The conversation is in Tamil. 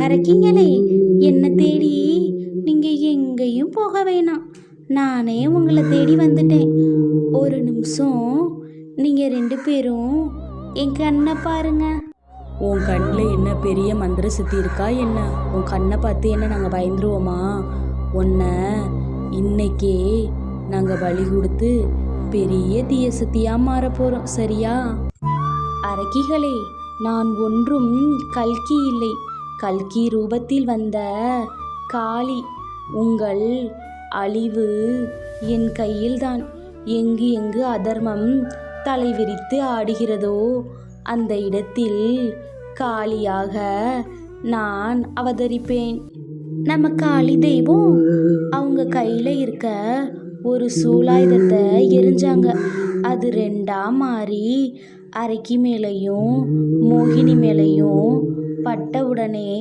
அரக்கிங்களே, என்ன தேடி நீங்க எங்கேயும் போக வேணாம். நானே உங்களை தேடி வந்துட்டேன். ஒரு நிமிஷம் நீங்க 2 பேரும் என் கண்ணை பாருங்க. உன் கண்ணில் என்ன பெரிய மந்திர சக்தி இருக்கா என்ன? உன் கண்ணை பார்த்து என்ன நாங்கள் பயந்துருவோமா? உன்னை இன்னைக்கே நாங்கள் பலி கொடுத்து பெரிய தீய சக்தியாக மாற போகிறோம், சரியா? அரக்கிகளே, நான் ஒன்றும் கல்கி இல்லை. கல்கி ரூபத்தில் வந்த காளி. உங்கள் அழிவு என் கையில்தான். எங்கு எங்கு அதர்மம் தலைவிரித்து ஆடுகிறதோ அந்த இடத்தில் காளியாக நான் அவதரிப்பேன். நம்ம காளி தெய்வம் அவங்க கையில் இருக்க ஒரு சூலாயுதத்தை எரிஞ்சாங்க. அது 2ஆ மாறி அரக்கி மேலேயும் மோகினி மேலேயும் பட்ட உடனே